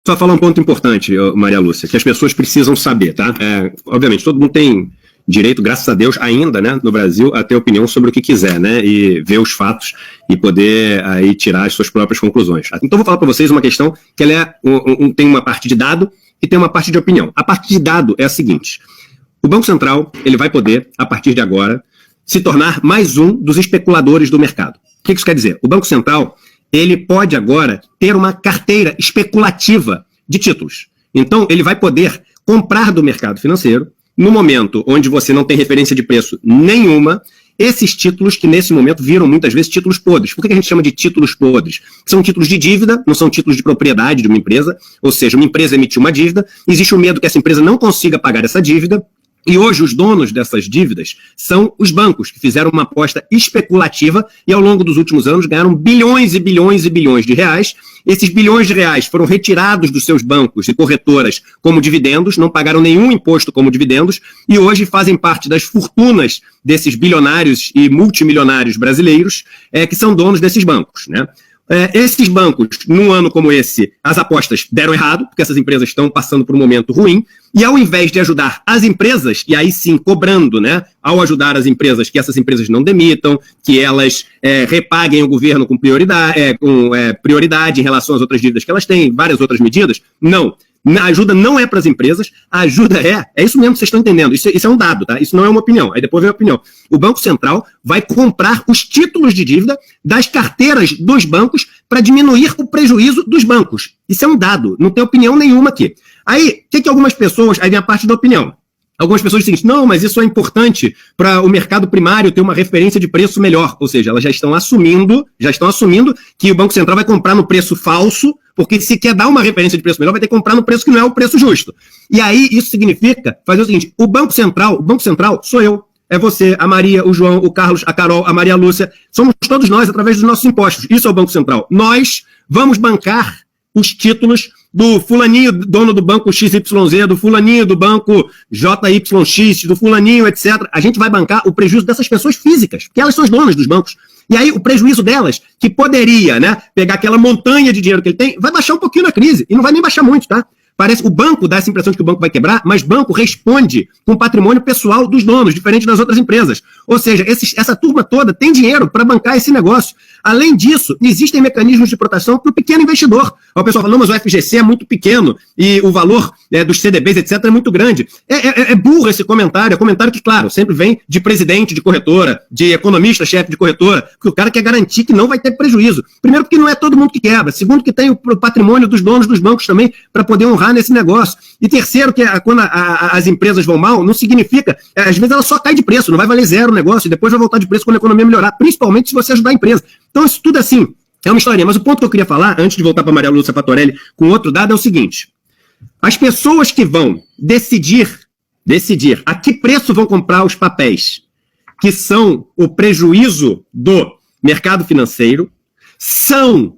Só falar um ponto importante, Maria Lúcia, que as pessoas precisam saber, tá? Obviamente, todo mundo tem direito, graças a Deus, ainda, né, no Brasil, a ter opinião sobre o que quiser, né, e ver os fatos e poder aí tirar as suas próprias conclusões. Então, vou falar para vocês uma questão que ela tem uma parte de dado e tem uma parte de opinião. A parte de dado é a seguinte: o Banco Central, ele vai poder, a partir de agora, se tornar mais um dos especuladores do mercado. O que isso quer dizer? O Banco Central, ele pode agora ter uma carteira especulativa de títulos. Então, ele vai poder comprar do mercado financeiro, no momento onde você não tem referência de preço nenhuma, esses títulos que nesse momento viram muitas vezes títulos podres. Por que a gente chama de títulos podres? São títulos de dívida, não são títulos de propriedade de uma empresa, ou seja, uma empresa emitiu uma dívida, existe o medo que essa empresa não consiga pagar essa dívida, e hoje os donos dessas dívidas são os bancos, que fizeram uma aposta especulativa e ao longo dos últimos anos ganharam bilhões e bilhões e bilhões de reais. Esses bilhões de reais foram retirados dos seus bancos e corretoras como dividendos, não pagaram nenhum imposto como dividendos e hoje fazem parte das fortunas desses bilionários e multimilionários brasileiros que são donos desses bancos, né? Esses bancos, num ano como esse, as apostas deram errado, porque essas empresas estão passando por um momento ruim, e ao invés de ajudar as empresas, e aí sim cobrando, né, ao ajudar as empresas, que essas empresas não demitam, que elas repaguem o governo com prioridade em relação às outras dívidas que elas têm, várias outras medidas, não. A ajuda não é para as empresas, a ajuda é isso mesmo que vocês estão entendendo, isso é um dado, tá? Isso não é uma opinião, aí depois vem a opinião. O Banco Central vai comprar os títulos de dívida das carteiras dos bancos para diminuir o prejuízo dos bancos. Isso é um dado, não tem opinião nenhuma aqui. Aí, o que algumas pessoas, aí vem a parte da opinião. Algumas pessoas dizem, não, mas isso é importante para o mercado primário ter uma referência de preço melhor. Ou seja, elas já estão assumindo que o Banco Central vai comprar no preço falso, porque se quer dar uma referência de preço melhor, vai ter que comprar no preço que não é o preço justo. E aí, isso significa fazer o seguinte, o Banco Central sou eu, é você, a Maria, o João, o Carlos, a Carol, a Maria Lúcia, somos todos nós através dos nossos impostos. Isso é o Banco Central. Nós vamos bancar os títulos do fulaninho, dono do banco XYZ, do fulaninho do banco JYX, do fulaninho, etc. A gente vai bancar o prejuízo dessas pessoas físicas, porque elas são as donas dos bancos. E aí o prejuízo delas, que poderia, né, pegar aquela montanha de dinheiro que ele tem, vai baixar um pouquinho na crise. E não vai nem baixar muito, tá? Parece o banco dá essa impressão de que o banco vai quebrar, mas banco responde com o patrimônio pessoal dos donos, diferente das outras empresas. Ou seja, essa turma toda tem dinheiro para bancar esse negócio. Além disso, existem mecanismos de proteção para o pequeno investidor. O pessoal fala, não, mas o FGC é muito pequeno e o valor dos CDBs, etc., é muito grande. É burro esse comentário, é comentário que, claro, sempre vem de presidente de corretora, de economista-chefe de corretora, porque o cara quer garantir que não vai ter prejuízo. Primeiro, porque não é todo mundo que quebra. Segundo, que tem o patrimônio dos donos dos bancos também para poder honrar nesse negócio. E terceiro, que quando as empresas vão mal, não significa, às vezes ela só cai de preço, não vai valer zero o negócio, e depois vai voltar de preço quando a economia melhorar, principalmente se você ajudar a empresa. Então isso tudo assim, é uma historinha. Mas o ponto que eu queria falar, antes de voltar para Maria Lúcia Fatorelli com outro dado, é o seguinte: as pessoas que vão decidir a que preço vão comprar os papéis, que são o prejuízo do mercado financeiro,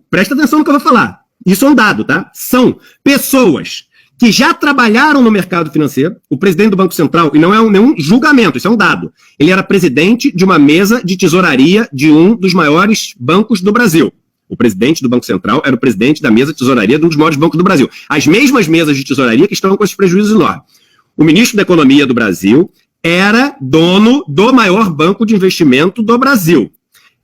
presta atenção no que eu vou falar, isso é um dado, tá? São pessoas que já trabalharam no mercado financeiro. O presidente do Banco Central, e não é nenhum julgamento, isso é um dado, ele era presidente de uma mesa de tesouraria de um dos maiores bancos do Brasil. O presidente do Banco Central era o presidente da mesa de tesouraria de um dos maiores bancos do Brasil. As mesmas mesas de tesouraria que estão com esses prejuízos enormes. O ministro da Economia do Brasil era dono do maior banco de investimento do Brasil.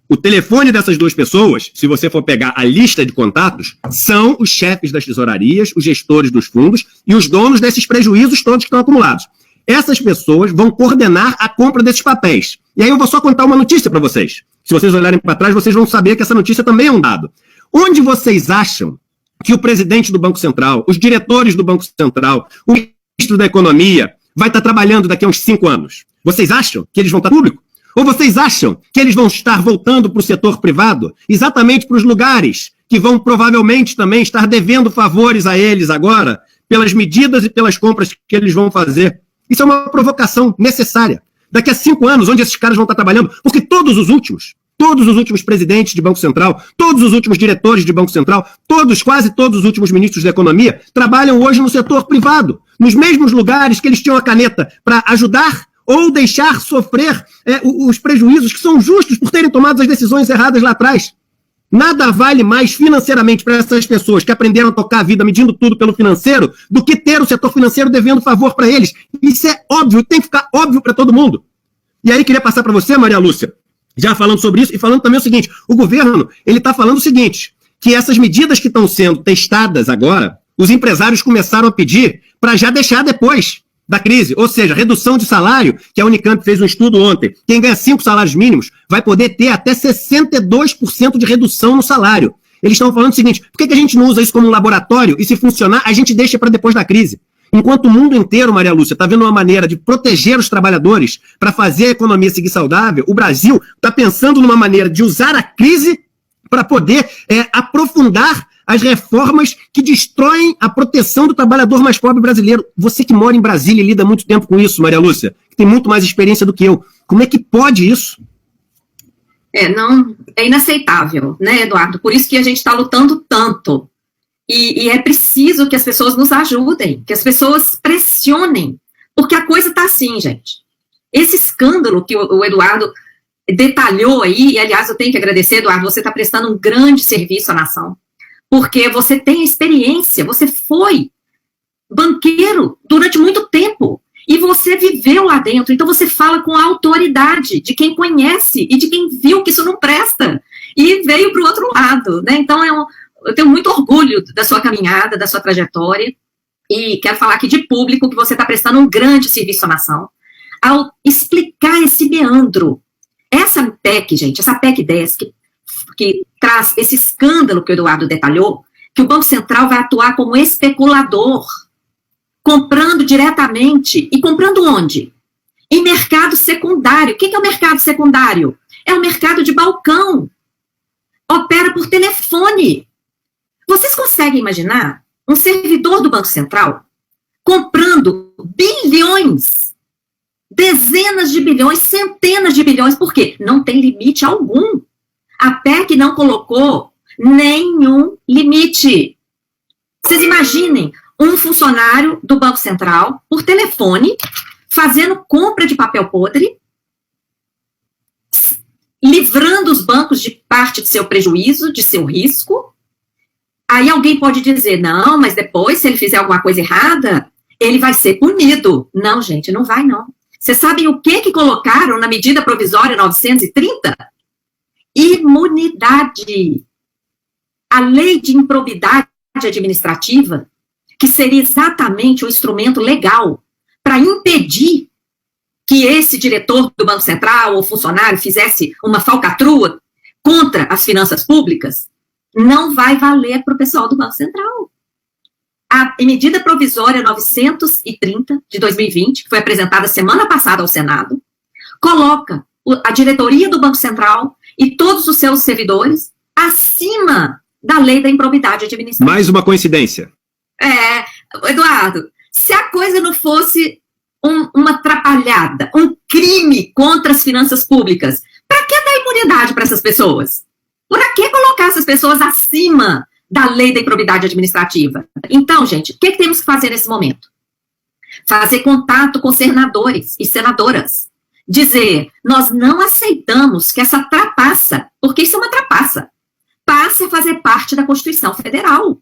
O telefone dessas duas pessoas, se você for pegar a lista de contatos, são os chefes das tesourarias, os gestores dos fundos e os donos desses prejuízos todos que estão acumulados. Essas pessoas vão coordenar a compra desses papéis. E aí eu vou só contar uma notícia para vocês. Se vocês olharem para trás, vocês vão saber que essa notícia também é um dado. Onde vocês acham que o presidente do Banco Central, os diretores do Banco Central, o ministro da Economia vai estar trabalhando daqui a uns 5 anos? Vocês acham que eles vão estar público? Ou vocês acham que eles vão estar voltando para o setor privado, exatamente para os lugares que vão provavelmente também estar devendo favores a eles agora, pelas medidas e pelas compras que eles vão fazer? Isso é uma provocação necessária. Daqui a 5 anos, onde esses caras vão estar trabalhando? Porque todos os últimos presidentes de Banco Central, todos os últimos diretores de Banco Central, quase todos os últimos ministros da Economia trabalham hoje no setor privado, nos mesmos lugares que eles tinham a caneta para ajudar ou deixar sofrer os prejuízos que são justos por terem tomado as decisões erradas lá atrás. Nada vale mais financeiramente para essas pessoas que aprenderam a tocar a vida medindo tudo pelo financeiro do que ter o setor financeiro devendo favor para eles. Isso é óbvio, tem que ficar óbvio para todo mundo. E aí queria passar para você, Maria Lúcia, já falando sobre isso e falando também o seguinte, o governo, ele está falando o seguinte, que essas medidas que estão sendo testadas agora, os empresários começaram a pedir para já deixar depois da crise, ou seja, redução de salário, que a Unicamp fez um estudo ontem, quem ganha 5 salários mínimos vai poder ter até 62% de redução no salário. Eles estão falando o seguinte, por que a gente não usa isso como um laboratório e se funcionar, a gente deixa para depois da crise? Enquanto o mundo inteiro, Maria Lúcia, está vendo uma maneira de proteger os trabalhadores para fazer a economia seguir saudável, o Brasil está pensando numa maneira de usar a crise para poder aprofundar as reformas que destroem a proteção do trabalhador mais pobre brasileiro. Você que mora em Brasília e lida muito tempo com isso, Maria Lúcia, que tem muito mais experiência do que eu. Como é que pode isso? Não, é inaceitável, né, Eduardo? Por isso que a gente está lutando tanto. E é preciso que as pessoas nos ajudem, que as pessoas pressionem, porque a coisa está assim, gente. Esse escândalo que o Eduardo detalhou aí, e aliás eu tenho que agradecer, Eduardo, você está prestando um grande serviço à nação, porque você tem experiência, você foi banqueiro durante muito tempo, e você viveu lá dentro, então você fala com a autoridade de quem conhece e de quem viu que isso não presta, e veio para o outro lado, né? Então eu tenho muito orgulho da sua caminhada, da sua trajetória, e quero falar aqui de público que você está prestando um grande serviço à nação, ao explicar esse meandro. Essa PEC, gente, essa PEC 10, que traz esse escândalo que o Eduardo detalhou, que o Banco Central vai atuar como especulador, comprando diretamente, e comprando onde? Em mercado secundário. O que é o mercado secundário? É o mercado de balcão. Opera por telefone. Vocês conseguem imaginar um servidor do Banco Central comprando bilhões, dezenas de bilhões, centenas de bilhões, por quê? Não tem limite algum. A PEC não colocou nenhum limite. Vocês imaginem um funcionário do Banco Central, por telefone, fazendo compra de papel podre, livrando os bancos de parte de seu prejuízo, de seu risco. Aí alguém pode dizer, não, mas depois, se ele fizer alguma coisa errada, ele vai ser punido. Não, gente, não vai, não. Vocês sabem o que colocaram na medida provisória 930? Imunidade. A lei de improbidade administrativa, que seria exatamente o instrumento legal para impedir que esse diretor do Banco Central ou funcionário fizesse uma falcatrua contra as finanças públicas, não vai valer para o pessoal do Banco Central. A medida provisória 930 de 2020, que foi apresentada semana passada ao Senado, coloca a diretoria do Banco Central e todos os seus servidores acima da lei da improbidade administrativa. Mais uma coincidência. Eduardo, se a coisa não fosse uma atrapalhada, um crime contra as finanças públicas, para que dar imunidade para essas pessoas? Para que colocar essas pessoas acima da lei da improbidade administrativa? Então, gente, o que temos que fazer nesse momento? Fazer contato com senadores e senadoras. Dizer, nós não aceitamos que essa trapaça, porque isso é uma trapaça, passe a fazer parte da Constituição Federal.